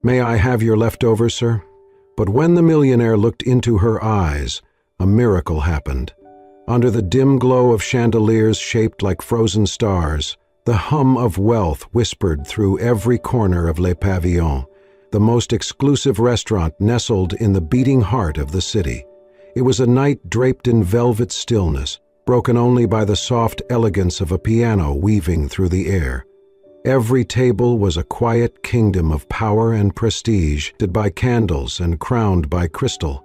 "May I have your leftovers, sir?" But when the millionaire looked into her eyes, a miracle happened. Under the dim glow of chandeliers shaped like frozen stars, the hum of wealth whispered through every corner of Le Pavillon, the most exclusive restaurant nestled in the beating heart of the city. It was a night draped in velvet stillness, broken only by the soft elegance of a piano weaving through the air. Every table was a quiet kingdom of power and prestige, lit by candles and crowned by crystal.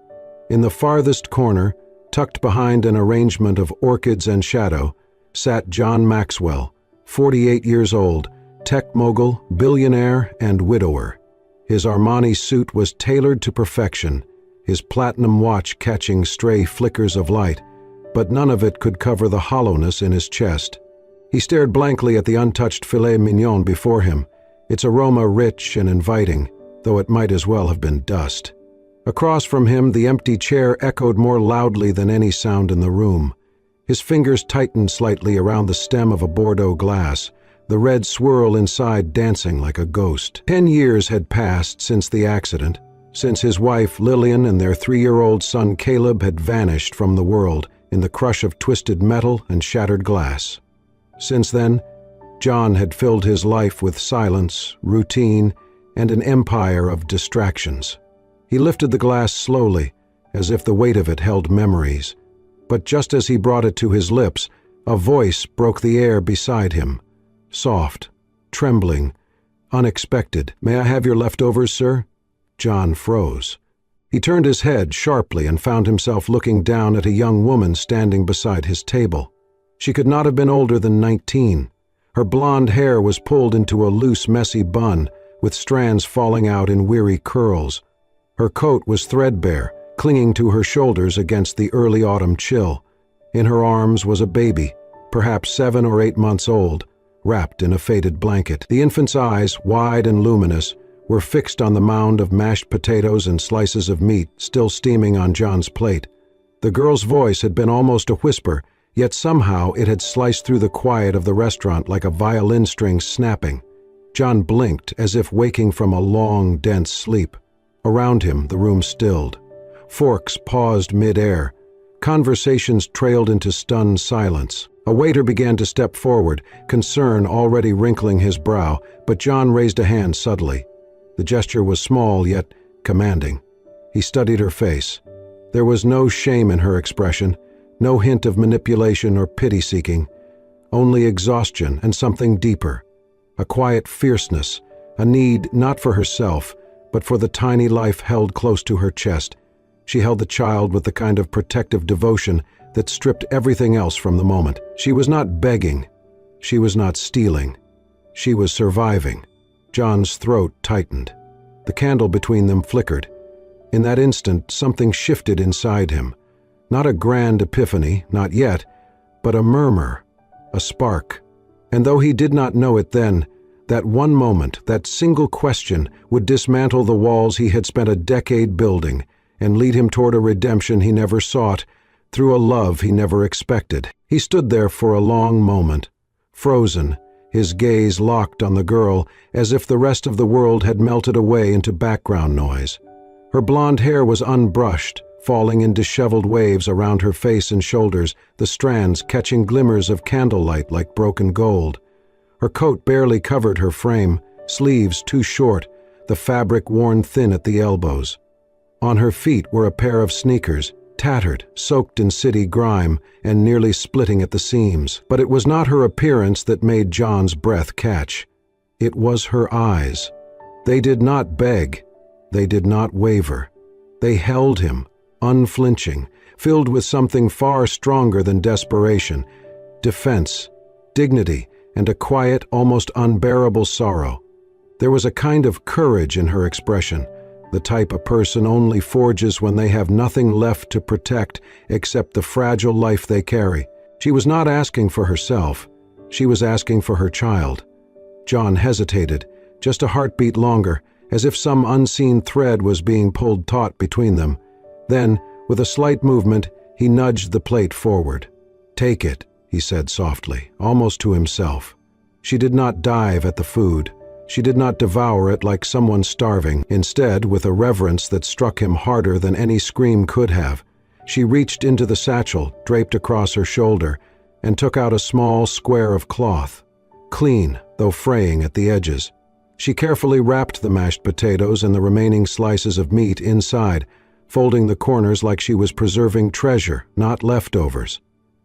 In the farthest corner, tucked behind an arrangement of orchids and shadow, sat John Maxwell, 48 years old, tech mogul, billionaire, and widower. His Armani suit was tailored to perfection, his platinum watch catching stray flickers of light, but none of it could cover the hollowness in his chest. He stared blankly at the untouched filet mignon before him, its aroma rich and inviting, though it might as well have been dust. Across from him, the empty chair echoed more loudly than any sound in the room. His fingers tightened slightly around the stem of a Bordeaux glass, the red swirl inside dancing like a ghost. 10 years had passed since the accident, since his wife Lillian and their 3-year-old son Caleb had vanished from the world in the crush of twisted metal and shattered glass. Since then, John had filled his life with silence, routine, and an empire of distractions. He lifted the glass slowly, as if the weight of it held memories. But just as he brought it to his lips, a voice broke the air beside him. Soft, trembling, unexpected. "May I have your leftovers, sir?" John froze. He turned his head sharply and found himself looking down at a young woman standing beside his table. She could not have been older than 19. Her blonde hair was pulled into a loose, messy bun, with strands falling out in weary curls. Her coat was threadbare, clinging to her shoulders against the early autumn chill. In her arms was a baby, perhaps 7 or 8 months old, wrapped in a faded blanket. The infant's eyes, wide and luminous, were fixed on the mound of mashed potatoes and slices of meat still steaming on John's plate. The girl's voice had been almost a whisper, yet somehow it had sliced through the quiet of the restaurant like a violin string snapping. John blinked as if waking from a long, dense sleep. Around him, the room stilled. Forks paused mid-air. Conversations trailed into stunned silence. A waiter began to step forward, concern already wrinkling his brow, but John raised a hand subtly. The gesture was small, yet commanding. He studied her face. There was no shame in her expression, no hint of manipulation or pity-seeking, only exhaustion and something deeper, a quiet fierceness, a need not for herself, but for the tiny life held close to her chest. She held the child with the kind of protective devotion that stripped everything else from the moment. She was not begging. She was not stealing. She was surviving. John's throat tightened. The candle between them flickered. In that instant, something shifted inside him. Not a grand epiphany, not yet, but a murmur, a spark. And though he did not know it then, that one moment, that single question, would dismantle the walls he had spent a decade building and lead him toward a redemption he never sought, through a love he never expected. He stood there for a long moment, frozen, his gaze locked on the girl, as if the rest of the world had melted away into background noise. Her blonde hair was unbrushed, falling in disheveled waves around her face and shoulders, the strands catching glimmers of candlelight like broken gold. Her coat barely covered her frame, sleeves too short, the fabric worn thin at the elbows. On her feet were a pair of sneakers, tattered, soaked in city grime, and nearly splitting at the seams. But it was not her appearance that made John's breath catch. It was her eyes. They did not beg. They did not waver. They held him, unflinching, filled with something far stronger than desperation, defense, dignity, and a quiet, almost unbearable sorrow. There was a kind of courage in her expression, the type a person only forges when they have nothing left to protect except the fragile life they carry. She was not asking for herself. She was asking for her child. John hesitated, just a heartbeat longer, as if some unseen thread was being pulled taut between them. Then, with a slight movement, he nudged the plate forward. "Take it," he said softly, almost to himself. She did not dive at the food. She did not devour it like someone starving. Instead, with a reverence that struck him harder than any scream could have, she reached into the satchel draped across her shoulder and took out a small square of cloth, clean though fraying at the edges. She carefully wrapped the mashed potatoes and the remaining slices of meat inside, folding the corners like she was preserving treasure, not leftovers.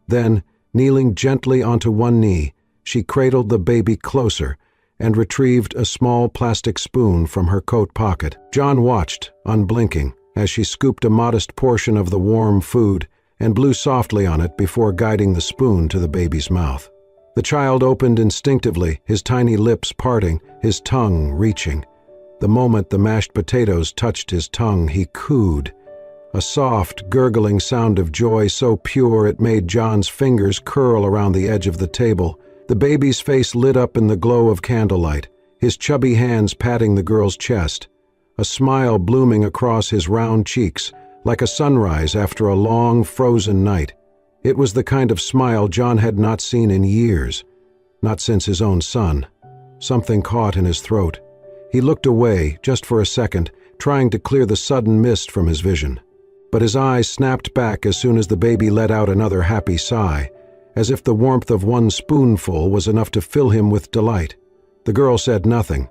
Then, kneeling gently onto one knee, she cradled the baby closer and retrieved a small plastic spoon from her coat pocket. John watched, unblinking, as she scooped a modest portion of the warm food and blew softly on it before guiding the spoon to the baby's mouth. The child opened instinctively, his tiny lips parting, his tongue reaching. The moment the mashed potatoes touched his tongue, he cooed, a soft, gurgling sound of joy so pure it made John's fingers curl around the edge of the table. The baby's face lit up in the glow of candlelight, his chubby hands patting the girl's chest, a smile blooming across his round cheeks, like a sunrise after a long, frozen night. It was the kind of smile John had not seen in years, not since his own son. Something caught in his throat. He looked away, just for a second, trying to clear the sudden mist from his vision. But his eyes snapped back as soon as the baby let out another happy sigh, as if the warmth of one spoonful was enough to fill him with delight. The girl said nothing.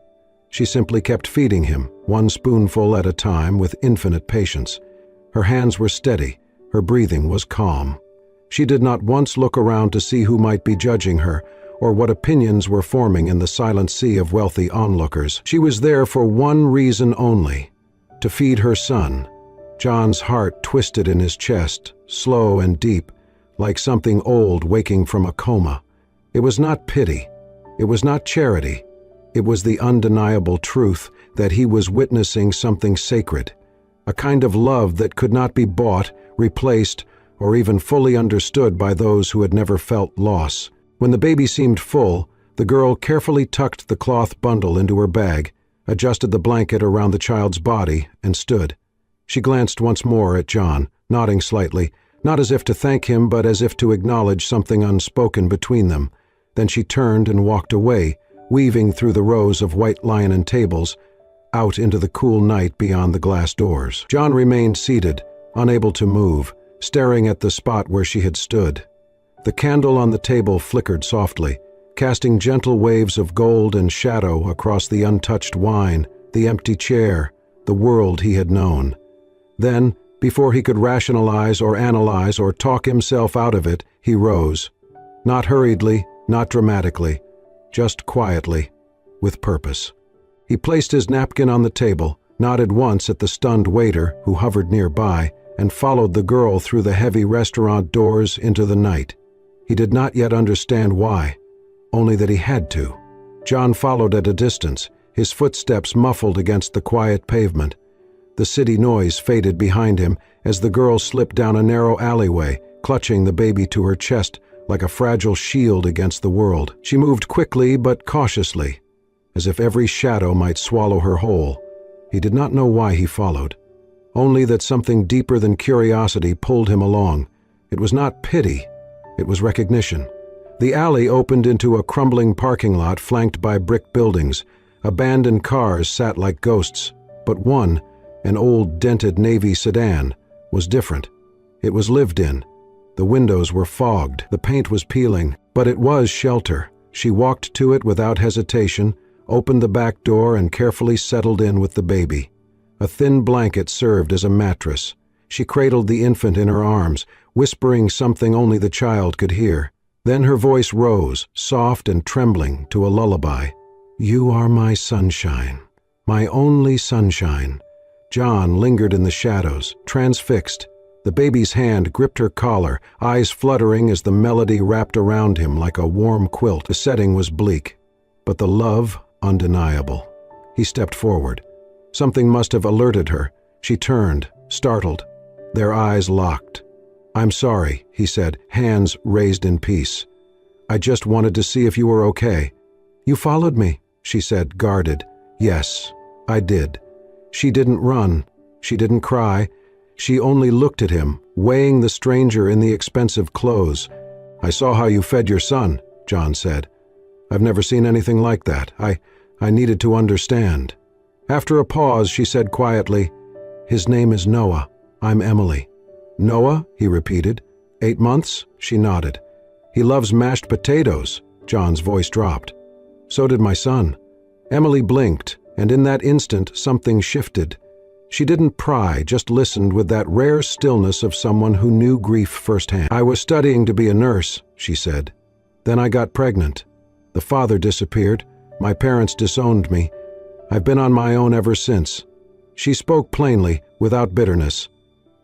She simply kept feeding him, one spoonful at a time, with infinite patience. Her hands were steady, her breathing was calm. She did not once look around to see who might be judging her, or what opinions were forming in the silent sea of wealthy onlookers. She was there for one reason only: to feed her son. John's heart twisted in his chest, slow and deep, like something old waking from a coma. It was not pity. It was not charity. It was the undeniable truth that he was witnessing something sacred, a kind of love that could not be bought, replaced, or even fully understood by those who had never felt loss. When the baby seemed full, the girl carefully tucked the cloth bundle into her bag, adjusted the blanket around the child's body, and stood. She glanced once more at John, nodding slightly, not as if to thank him but as if to acknowledge something unspoken between them. Then she turned and walked away, weaving through the rows of white linen tables, out into the cool night beyond the glass doors. John remained seated, unable to move, staring at the spot where she had stood. The candle on the table flickered softly, casting gentle waves of gold and shadow across the untouched wine, the empty chair, the world he had known. Then, before he could rationalize or analyze or talk himself out of it, he rose. Not hurriedly, not dramatically, just quietly, with purpose. He placed his napkin on the table, nodded once at the stunned waiter who hovered nearby, and followed the girl through the heavy restaurant doors into the night. He did not yet understand why, only that he had to. John followed at a distance, his footsteps muffled against the quiet pavement. The city noise faded behind him as the girl slipped down a narrow alleyway, clutching the baby to her chest like a fragile shield against the world. She moved quickly but cautiously, as if every shadow might swallow her whole. He did not know why he followed, only that something deeper than curiosity pulled him along. It was not pity, it was recognition. The alley opened into a crumbling parking lot flanked by brick buildings. Abandoned cars sat like ghosts, but one, an old dented Navy sedan, was different. It was lived in. The windows were fogged, the paint was peeling, but it was shelter. She walked to it without hesitation, opened the back door and carefully settled in with the baby. A thin blanket served as a mattress. She cradled the infant in her arms, whispering something only the child could hear. Then her voice rose, soft and trembling, to a lullaby. "You are my sunshine, my only sunshine." John lingered in the shadows, transfixed. The baby's hand gripped her collar, eyes fluttering as the melody wrapped around him like a warm quilt. The setting was bleak, but the love undeniable. He stepped forward. Something must have alerted her. She turned, startled. Their eyes locked. "I'm sorry," he said, hands raised in peace. "I just wanted to see if you were okay." "You followed me," she said, guarded. "Yes, I did." She didn't run. She didn't cry. She only looked at him, weighing the stranger in the expensive clothes. "I saw how you fed your son," John said. "I've never seen anything like that. I needed to understand. After a pause, she said quietly, "His name is Noah. I'm Emily." "Noah?" he repeated. "8 months?" She nodded. "He loves mashed potatoes." John's voice dropped. "So did my son." Emily blinked, and in that instant something shifted. She didn't pry, just listened with that rare stillness of someone who knew grief firsthand. "I was studying to be a nurse," she said. "Then I got pregnant. The father disappeared. My parents disowned me. I've been on my own ever since." She spoke plainly, without bitterness.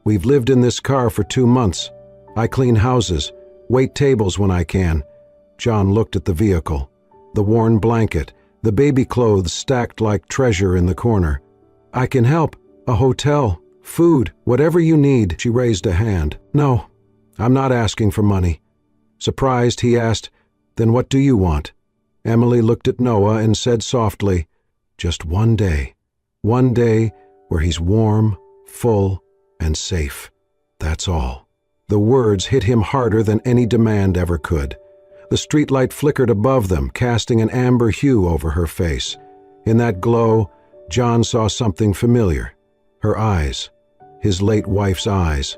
"We've lived in this car for 2 months. I clean houses, wait tables when I can." John looked at the vehicle, the worn blanket, the baby clothes stacked like treasure in the corner. "I can help. A hotel, food, whatever you need." She raised a hand. "No, I'm not asking for money." Surprised, he asked, "Then what do you want?" Emily looked at Noah and said softly, "Just one day where he's warm, full, and safe. That's all." The words hit him harder than any demand ever could. The streetlight flickered above them, casting an amber hue over her face. In that glow, John saw something familiar. Her eyes. His late wife's eyes.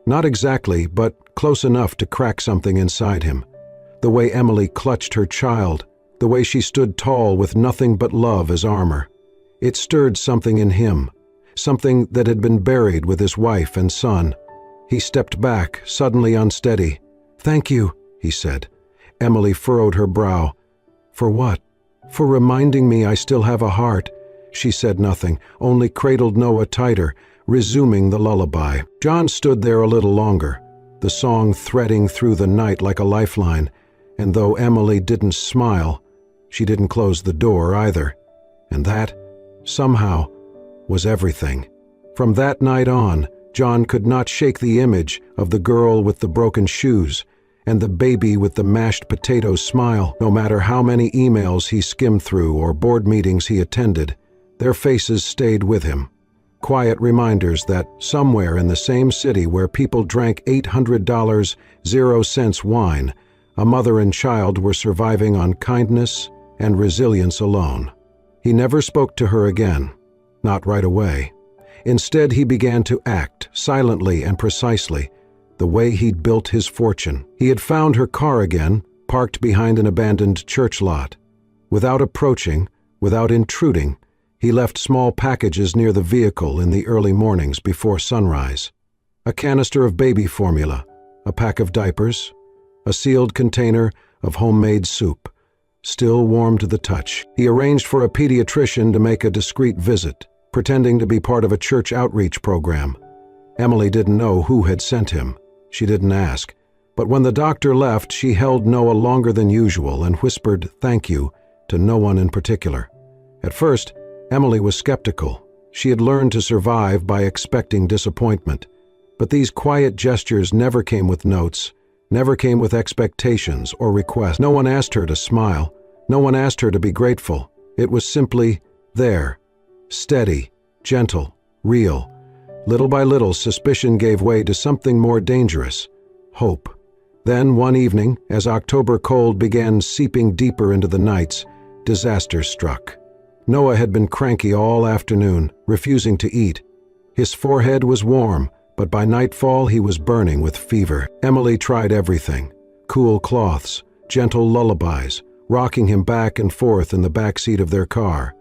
Not exactly, but close enough to crack something inside him. The way Emily clutched her child, the way she stood tall with nothing but love as armor. It stirred something in him, something that had been buried with his wife and son. He stepped back, suddenly unsteady. "Thank you," he said. Emily furrowed her brow. "For what?" "For reminding me I still have a heart." She said nothing, only cradled Noah tighter, resuming the lullaby. John stood there a little longer, the song threading through the night like a lifeline, and though Emily didn't smile, she didn't close the door either. And that, somehow, was everything. From that night on, John could not shake the image of the girl with the broken shoes and the baby with the mashed potato smile. No matter how many emails he skimmed through or board meetings he attended, their faces stayed with him. Quiet reminders that somewhere in the same city where people drank $800 0-cent wine, a mother and child were surviving on kindness and resilience alone. He never spoke to her again, not right away. Instead, he began to act, silently and precisely, the way he'd built his fortune. He had found her car again, parked behind an abandoned church lot. Without approaching, without intruding, he left small packages near the vehicle in the early mornings before sunrise. A canister of baby formula, a pack of diapers, a sealed container of homemade soup, still warm to the touch. He arranged for a pediatrician to make a discreet visit, pretending to be part of a church outreach program. Emily didn't know who had sent him. She didn't ask. But when the doctor left, she held Noah longer than usual and whispered "thank you" to no one in particular. At first, Emily was skeptical. She had learned to survive by expecting disappointment. But these quiet gestures never came with notes, never came with expectations or requests. No one asked her to smile. No one asked her to be grateful. It was simply there, steady, gentle, real. Little by little, suspicion gave way to something more dangerous: hope. Then, one evening, as October cold began seeping deeper into the nights, disaster struck. Noah had been cranky all afternoon, refusing to eat. His forehead was warm, but by nightfall he was burning with fever. Emily tried everything: cool cloths, gentle lullabies, rocking him back and forth in the back seat of their car.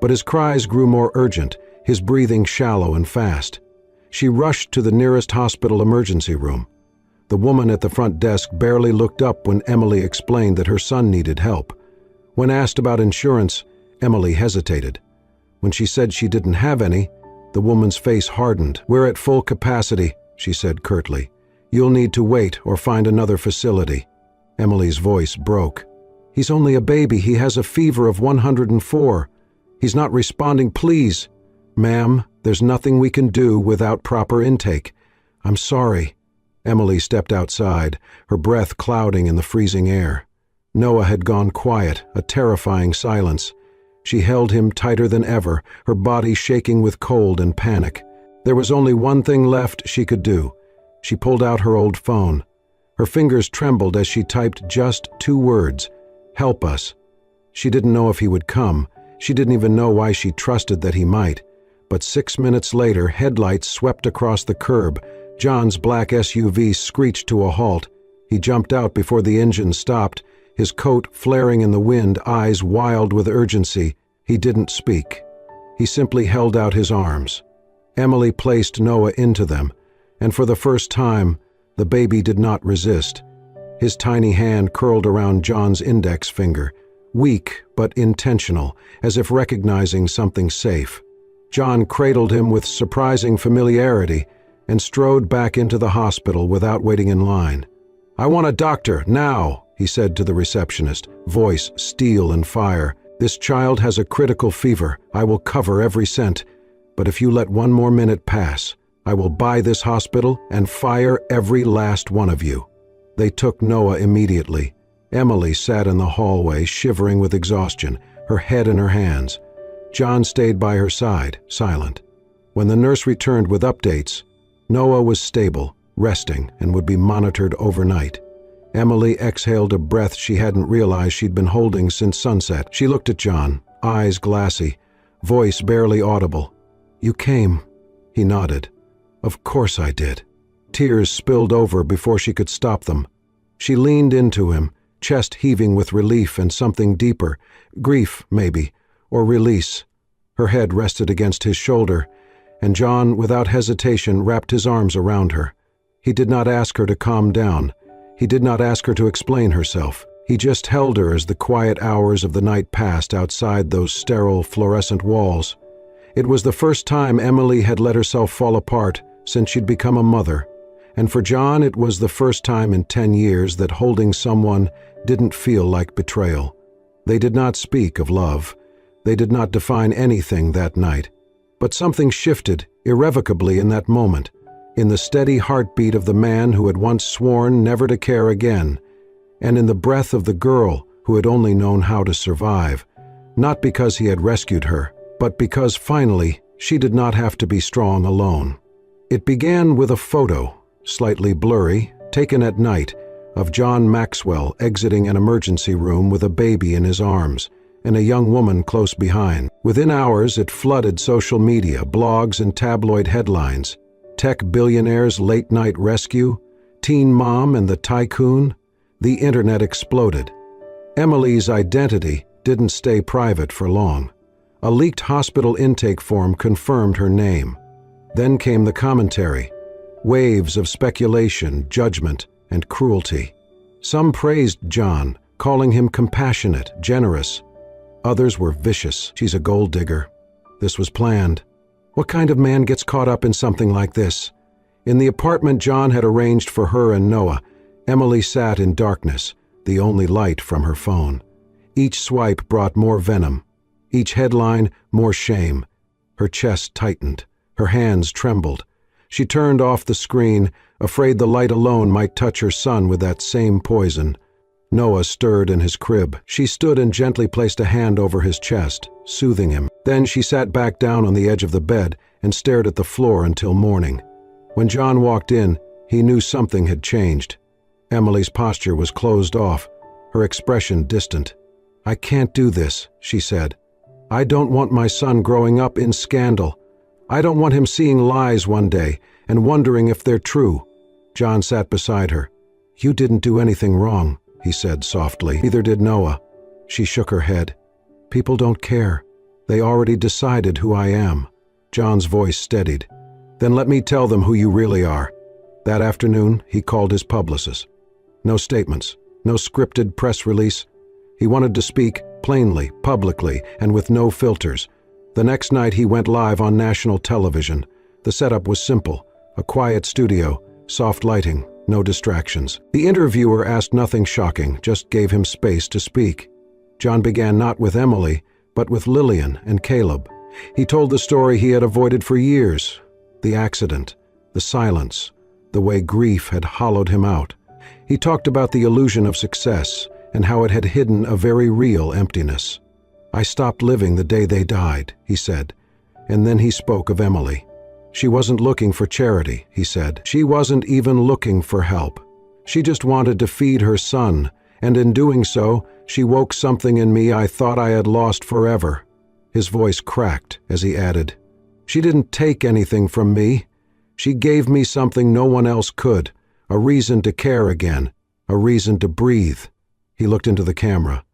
But his cries grew more urgent, his breathing shallow and fast. She rushed to the nearest hospital emergency room. The woman at the front desk barely looked up when Emily explained that her son needed help. When asked about insurance, Emily hesitated. When she said she didn't have any, the woman's face hardened. "We're at full capacity," she said curtly. "You'll need to wait or find another facility." Emily's voice broke. "He's only a baby. He has a fever of 104. He's not responding. Please." "Ma'am, there's nothing we can do without proper intake. I'm sorry." Emily stepped outside, her breath clouding in the freezing air. Noah had gone quiet, a terrifying silence. She held him tighter than ever, her body shaking with cold and panic. There was only one thing left she could do. She pulled out her old phone. Her fingers trembled as she typed just 2 words: "Help us." She didn't know if he would come, She didn't even know why she trusted that he might. But 6 minutes later, headlights swept across the curb. John's black SUV screeched to a halt. He jumped out before the engine stopped, his coat flaring in the wind, eyes wild with urgency. He didn't speak. He simply held out his arms. Emily placed Noah into them, and for the first time, the baby did not resist. His tiny hand curled around John's index finger, weak but intentional, as if recognizing something safe. John cradled him with surprising familiarity and strode back into the hospital without waiting in line. "I want a doctor, now," he said to the receptionist, voice steel and fire. "This child has a critical fever. I will cover every cent. But if you let one more minute pass, I will buy this hospital and fire every last one of you." They took Noah immediately. Emily sat in the hallway, shivering with exhaustion, her head in her hands. John stayed by her side, silent. When the nurse returned with updates, Noah was stable, resting, and would be monitored overnight. Emily exhaled a breath she hadn't realized she'd been holding since sunset. She looked at John, eyes glassy, voice barely audible. "You came." He nodded. "Of course I did." Tears spilled over before she could stop them. She leaned into him, chest heaving with relief and something deeper, grief maybe, or release. Her head rested against his shoulder, and John, without hesitation, wrapped his arms around her. He did not ask her to calm down. He did not ask her to explain herself. He just held her as the quiet hours of the night passed outside those sterile, fluorescent walls. It was the first time Emily had let herself fall apart since she'd become a mother, and for John it was the first time in 10 years that holding someone didn't feel like betrayal. They did not speak of love. They did not define anything that night. But something shifted irrevocably in that moment, in the steady heartbeat of the man who had once sworn never to care again, and in the breath of the girl who had only known how to survive, not because he had rescued her, but because finally she did not have to be strong alone. It began with a photo, slightly blurry, taken at night, of John Maxwell exiting an emergency room with a baby in his arms and a young woman close behind. Within hours, it flooded social media, blogs and tabloid headlines. Tech billionaire's late-night rescue, teen mom and the tycoon. The internet exploded. Emily's identity didn't stay private for long. A leaked hospital intake form confirmed her name. Then came the commentary, waves of speculation, judgment, and cruelty. Some praised John, calling him compassionate, generous. Others were vicious. "She's a gold digger. This was planned. What kind of man gets caught up in something like this?" In the apartment John had arranged for her and Noah, Emily sat in darkness, the only light from her phone. Each swipe brought more venom. Each headline, more shame. Her chest tightened. Her hands trembled. She turned off the screen, afraid the light alone might touch her son with that same poison. Noah stirred in his crib. She stood and gently placed a hand over his chest, soothing him. Then she sat back down on the edge of the bed and stared at the floor until morning. When John walked in, he knew something had changed. Emily's posture was closed off, her expression distant. "I can't do this," she said. "I don't want my son growing up in scandal. I don't want him seeing lies one day and wondering if they're true." John sat beside her. "You didn't do anything wrong," he said softly. "Neither did Noah." She shook her head. "People don't care. They already decided who I am." John's voice steadied. "Then let me tell them who you really are." That afternoon, he called his publicist. No statements, no scripted press release. He wanted to speak plainly, publicly, and with no filters. The next night he went live on national television. The setup was simple, a quiet studio, soft lighting, no distractions. The interviewer asked nothing shocking, just gave him space to speak. John began not with Emily, but with Lillian and Caleb. He told the story he had avoided for years, the accident, the silence, the way grief had hollowed him out. He talked about the illusion of success and how it had hidden a very real emptiness. "I stopped living the day they died," he said, and then he spoke of Emily. "She wasn't looking for charity," he said. "She wasn't even looking for help. She just wanted to feed her son, and in doing so, she woke something in me I thought I had lost forever. His voice cracked as he added, "She didn't take anything from me. She gave me something no one else could, a reason to care again, a reason to breathe." He looked into the camera.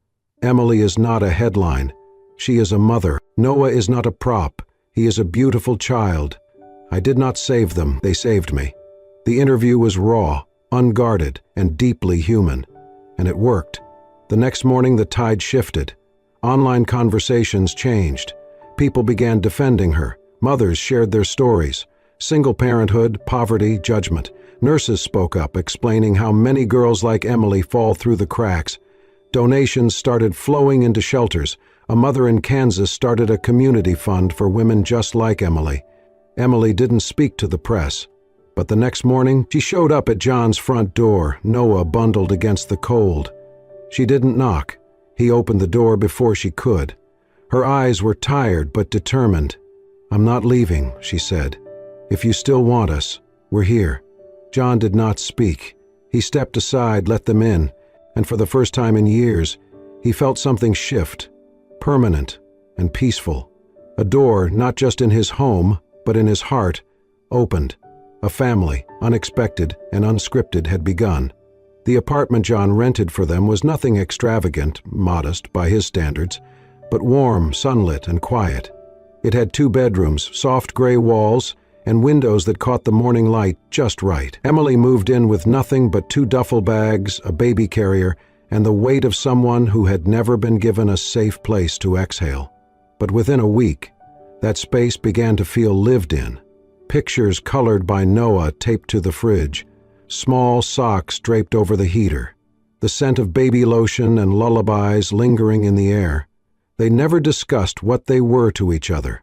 "Emily is not a headline. She is a mother. Noah is not a prop. He is a beautiful child. I did not save them, they saved me." The interview was raw, unguarded, and deeply human. And it worked. The next morning the tide shifted. Online conversations changed. People began defending her. Mothers shared their stories. Single parenthood, poverty, judgment. Nurses spoke up, explaining how many girls like Emily fall through the cracks. Donations started flowing into shelters. A mother in Kansas started a community fund for women just like Emily. Emily didn't speak to the press. But the next morning, she showed up at John's front door, Noah bundled against the cold. She didn't knock. He opened the door before she could. Her eyes were tired but determined. "I'm not leaving," she said. "If you still want us, we're here." John did not speak. He stepped aside, let them in, and for the first time in years, he felt something shift, permanent and peaceful. A door, not just in his home, but in his heart, opened. A family, unexpected and unscripted, had begun. The apartment John rented for them was nothing extravagant, modest by his standards, but warm, sunlit, and quiet. It had 2 bedrooms, soft gray walls, and windows that caught the morning light just right. Emily moved in with nothing but 2 duffel bags, a baby carrier, and the weight of someone who had never been given a safe place to exhale. But within a week, that space began to feel lived in. Pictures colored by Noah taped to the fridge, small socks draped over the heater, the scent of baby lotion and lullabies lingering in the air. They never discussed what they were to each other.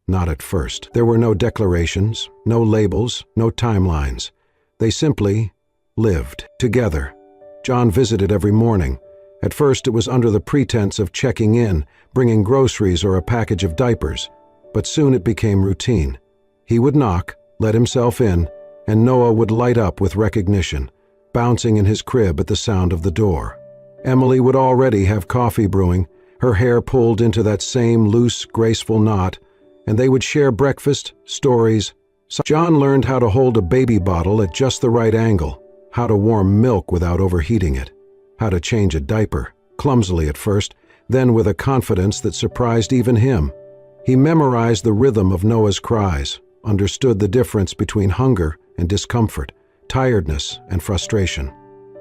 Not at first. There were no declarations, no labels, no timelines. They simply lived together. John visited every morning. At first it was under the pretense of checking in, bringing groceries or a package of diapers, but soon it became routine. He would knock, let himself in, and Noah would light up with recognition, bouncing in his crib at the sound of the door. Emily would already have coffee brewing, her hair pulled into that same loose, graceful knot, and they would share breakfast, stories. John learned how to hold a baby bottle at just the right angle, how to warm milk without overheating it, how to change a diaper, clumsily at first, then with a confidence that surprised even him. He memorized the rhythm of Noah's cries, understood the difference between hunger and discomfort, tiredness and frustration.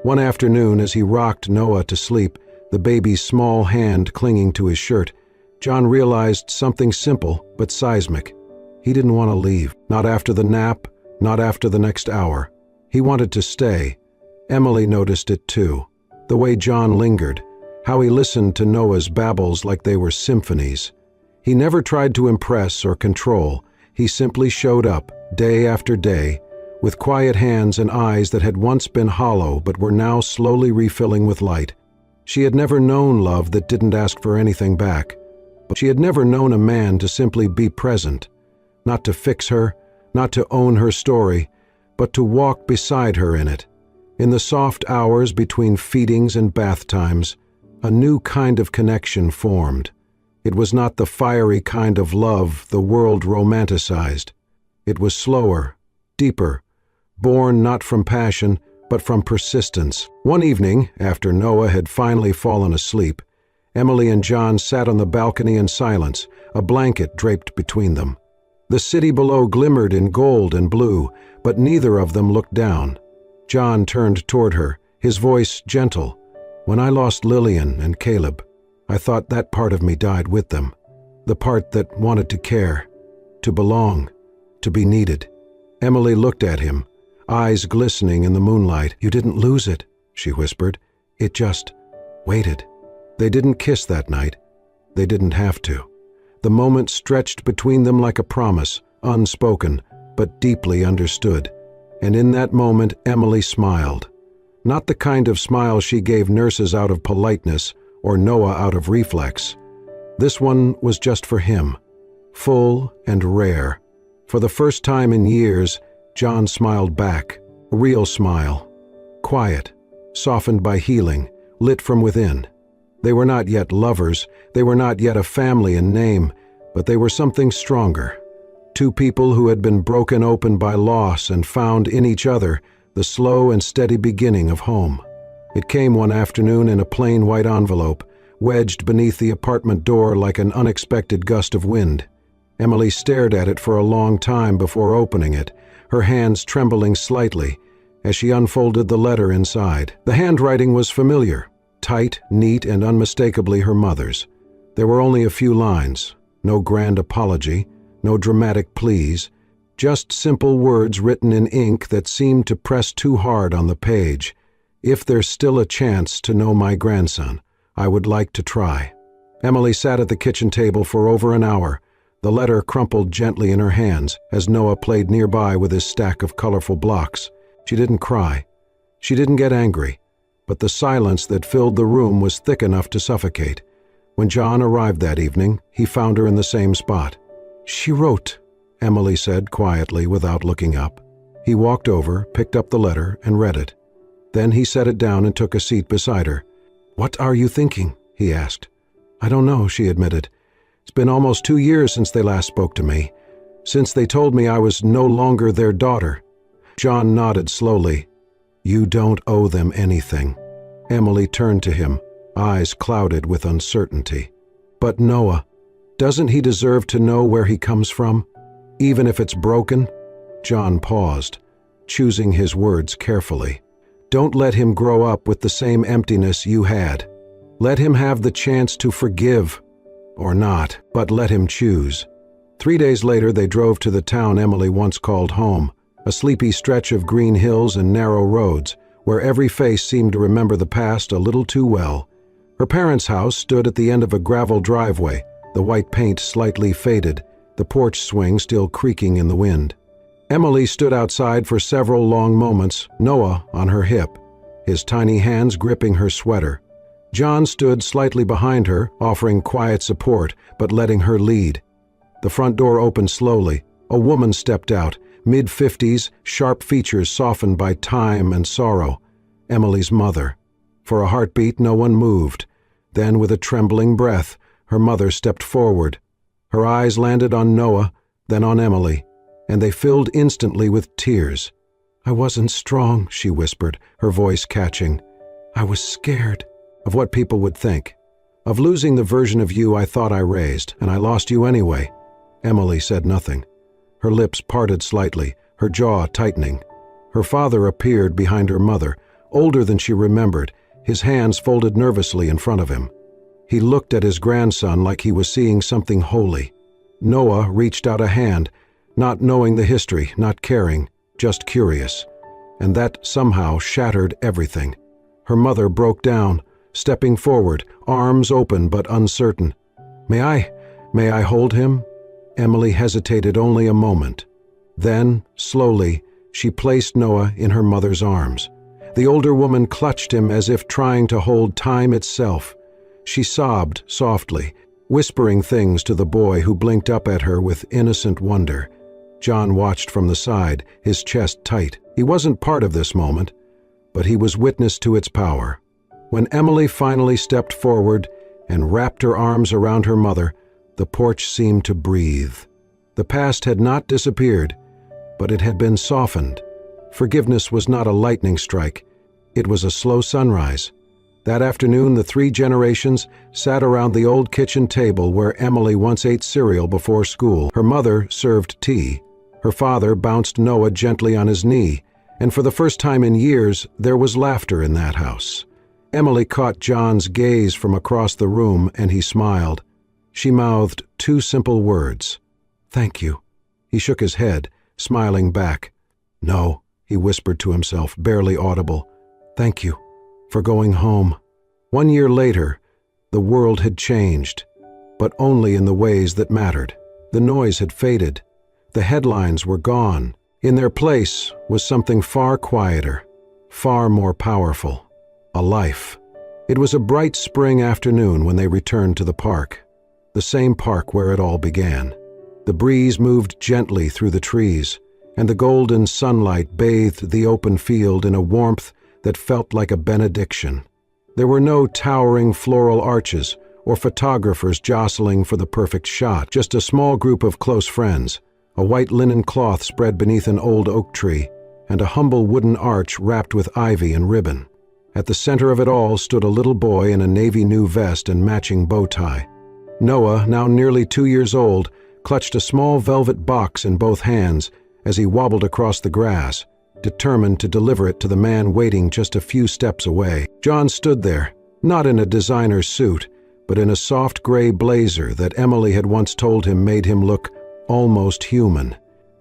One afternoon, as he rocked Noah to sleep, the baby's small hand clinging to his shirt, John realized something simple but seismic. He didn't want to leave, not after the nap, not after the next hour. He wanted to stay. Emily noticed it too, the way John lingered, how he listened to Noah's babbles like they were symphonies. He never tried to impress or control. He simply showed up, day after day, with quiet hands and eyes that had once been hollow but were now slowly refilling with light. She had never known love that didn't ask for anything back. But she had never known a man to simply be present, not to fix her, not to own her story, but to walk beside her in it. In the soft hours between feedings and bath times, a new kind of connection formed. It was not the fiery kind of love the world romanticized. It was slower, deeper, born not from passion, but from persistence. One evening, after Noah had finally fallen asleep, Emily and John sat on the balcony in silence, a blanket draped between them. The city below glimmered in gold and blue, but neither of them looked down. John turned toward her, his voice gentle. "When I lost Lillian and Caleb, I thought that part of me died with them. The part that wanted to care, to belong, to be needed." Emily looked at him, eyes glistening in the moonlight. "You didn't lose it," she whispered. "It just waited." They didn't kiss that night. They didn't have to. The moment stretched between them like a promise, unspoken, but deeply understood. And in that moment, Emily smiled. Not the kind of smile she gave nurses out of politeness or Noah out of reflex. This one was just for him, full and rare. For the first time in years, John smiled back, a real smile, quiet, softened by healing, lit from within. They were not yet lovers, they were not yet a family in name, but they were something stronger. Two people who had been broken open by loss and found in each other the slow and steady beginning of home. It came one afternoon in a plain white envelope, wedged beneath the apartment door like an unexpected gust of wind. Emily stared at it for a long time before opening it, her hands trembling slightly as she unfolded the letter inside. The handwriting was familiar, tight, neat, and unmistakably her mother's. There were only a few lines, no grand apology, no dramatic pleas, just simple words written in ink that seemed to press too hard on the page. "If there's still a chance to know my grandson, I would like to try." Emily sat at the kitchen table for over an hour, the letter crumpled gently in her hands as Noah played nearby with his stack of colorful blocks. She didn't cry. She didn't get angry, but the silence that filled the room was thick enough to suffocate. When John arrived that evening, he found her in the same spot. "She wrote," Emily said quietly without looking up. He walked over, picked up the letter, and read it. Then he set it down and took a seat beside her. "What are you thinking?" he asked. "I don't know," she admitted. "It's been almost 2 years since they last spoke to me, since they told me I was no longer their daughter." John nodded slowly. "You don't owe them anything." Emily turned to him, eyes clouded with uncertainty. "But Noah, doesn't he deserve to know where he comes from, even if it's broken?" John paused, choosing his words carefully. "Don't let him grow up with the same emptiness you had. Let him have the chance to forgive, or not, but let him choose." 3 days later they drove to the town Emily once called home, a sleepy stretch of green hills and narrow roads, where every face seemed to remember the past a little too well. Her parents' house stood at the end of a gravel driveway, the white paint slightly faded, the porch swing still creaking in the wind. Emily stood outside for several long moments, Noah on her hip, his tiny hands gripping her sweater. John stood slightly behind her, offering quiet support, but letting her lead. The front door opened slowly. A woman stepped out, mid-50s, sharp features softened by time and sorrow. Emily's mother. For a heartbeat, no one moved. Then, with a trembling breath, her mother stepped forward. Her eyes landed on Noah, then on Emily, and they filled instantly with tears. "I wasn't strong," she whispered, her voice catching. "I was scared of what people would think, of losing the version of you I thought I raised, and I lost you anyway." Emily said nothing. Her lips parted slightly, her jaw tightening. Her father appeared behind her mother, older than she remembered, his hands folded nervously in front of him. He looked at his grandson like he was seeing something holy. Noah reached out a hand, not knowing the history, not caring, just curious. And that somehow shattered everything. Her mother broke down, stepping forward, arms open but uncertain. May I hold him?" Emily hesitated only a moment. Then, slowly, she placed Noah in her mother's arms. The older woman clutched him as if trying to hold time itself. She sobbed softly, whispering things to the boy who blinked up at her with innocent wonder. John watched from the side, his chest tight. He wasn't part of this moment, but he was witness to its power. When Emily finally stepped forward and wrapped her arms around her mother, the porch seemed to breathe. The past had not disappeared, but it had been softened. Forgiveness was not a lightning strike. It was a slow sunrise. That afternoon, the 3 generations sat around the old kitchen table where Emily once ate cereal before school. Her mother served tea. Her father bounced Noah gently on his knee, and for the first time in years, there was laughter in that house. Emily caught John's gaze from across the room, and he smiled. She mouthed 2 simple words. "Thank you." He shook his head, smiling back. "No," he whispered to himself, barely audible. "Thank you for going home." 1 year later, the world had changed, but only in the ways that mattered. The noise had faded. The headlines were gone. In their place was something far quieter, far more powerful. A life. It was a bright spring afternoon when they returned to the park. The same park where it all began. The breeze moved gently through the trees, and the golden sunlight bathed the open field in a warmth that felt like a benediction. There were no towering floral arches or photographers jostling for the perfect shot. Just a small group of close friends, a white linen cloth spread beneath an old oak tree, and a humble wooden arch wrapped with ivy and ribbon. At the center of it all stood a little boy in a navy new vest and matching bow tie. Noah, now nearly 2 years old, clutched a small velvet box in both hands as he wobbled across the grass, determined to deliver it to the man waiting just a few steps away. John stood there, not in a designer suit, but in a soft gray blazer that Emily had once told him made him look almost human.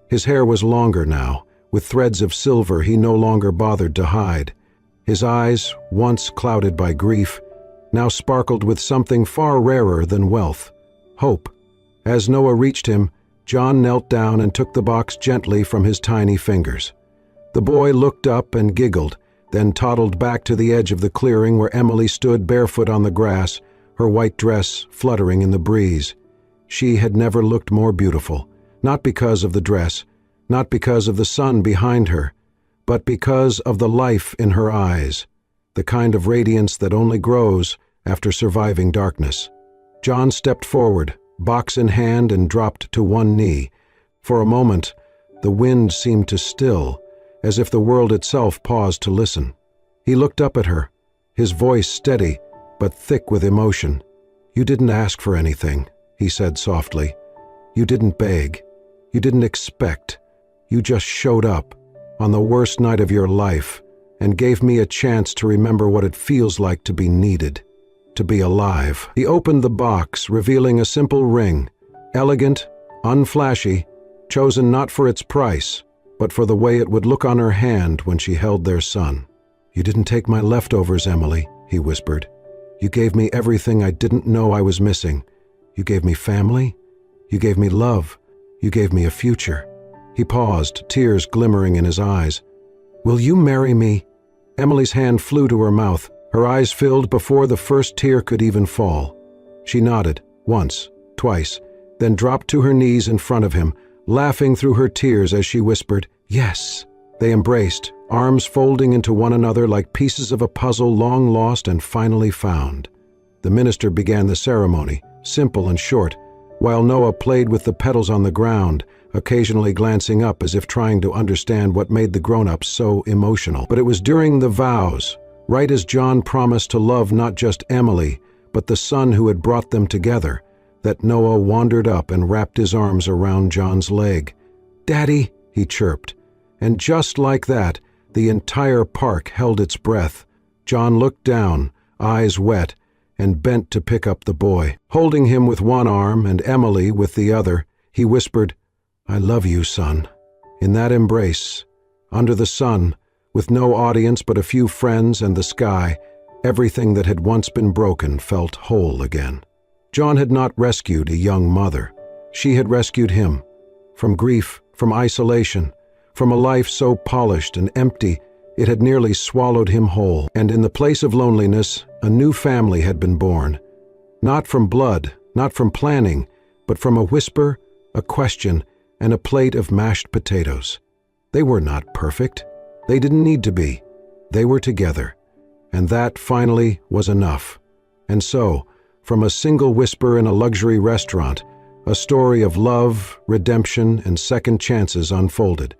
His hair was longer now, with threads of silver he no longer bothered to hide. His eyes, once clouded by grief, now sparkled with something far rarer than wealth: hope. As Noah reached him, John knelt down and took the box gently from his tiny fingers. The boy looked up and giggled, then toddled back to the edge of the clearing where Emily stood barefoot on the grass, her white dress fluttering in the breeze. She had never looked more beautiful, not because of the dress, not because of the sun behind her, but because of the life in her eyes, the kind of radiance that only grows after surviving darkness. John stepped forward, box in hand, and dropped to one knee. For a moment, the wind seemed to still, as if the world itself paused to listen. He looked up at her, his voice steady but thick with emotion. "You didn't ask for anything," he said softly. "You didn't beg. You didn't expect. You just showed up, on the worst night of your life, and gave me a chance to remember what it feels like to be needed, to be alive." He opened the box, revealing a simple ring, elegant, unflashy, chosen not for its price, but for the way it would look on her hand when she held their son. "You didn't take my leftovers, Emily," he whispered. "You gave me everything I didn't know I was missing. You gave me family. You gave me love. You gave me a future." He paused, tears glimmering in his eyes. "Will you marry me?" Emily's hand flew to her mouth, her eyes filled before the first tear could even fall. She nodded, once, twice, then dropped to her knees in front of him, laughing through her tears as she whispered, "Yes." They embraced, arms folding into one another like pieces of a puzzle long lost and finally found. The minister began the ceremony, simple and short, while Noah played with the petals on the ground, occasionally glancing up as if trying to understand what made the grown-ups so emotional. But it was during the vows, right as John promised to love not just Emily, but the son who had brought them together, that Noah wandered up and wrapped his arms around John's leg. "Daddy," he chirped. And just like that, the entire park held its breath. John looked down, eyes wet, and bent to pick up the boy. Holding him with one arm and Emily with the other, he whispered, "I love you, son." In that embrace, under the sun, with no audience but a few friends and the sky, everything that had once been broken felt whole again. John had not rescued a young mother. She had rescued him. From grief, from isolation, from a life so polished and empty it had nearly swallowed him whole. And in the place of loneliness, a new family had been born. Not from blood, not from planning, but from a whisper, a question, and a plate of mashed potatoes. They were not perfect. They didn't need to be. They were together. And that, finally, was enough. And so, from a single whisper in a luxury restaurant, a story of love, redemption, and second chances unfolded.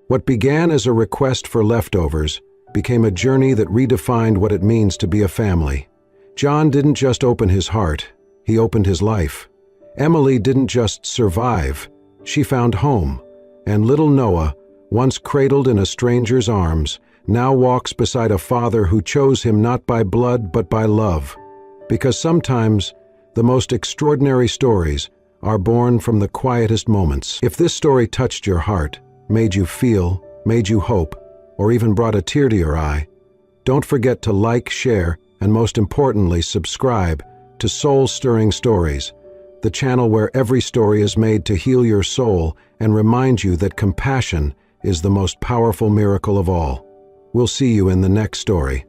What began as a request for leftovers became a journey that redefined what it means to be a family. John didn't just open his heart, he opened his life. Emily didn't just survive, she found home. And little Noah, once cradled in a stranger's arms, now walks beside a father who chose him not by blood but by love. Because sometimes the most extraordinary stories are born from the quietest moments. If this story touched your heart, made you feel, made you hope, or even brought a tear to your eye, don't forget to like, share, and most importantly, subscribe to Soul Stirring Stories, the channel where every story is made to heal your soul and remind you that compassion is the most powerful miracle of all. We'll see you in the next story.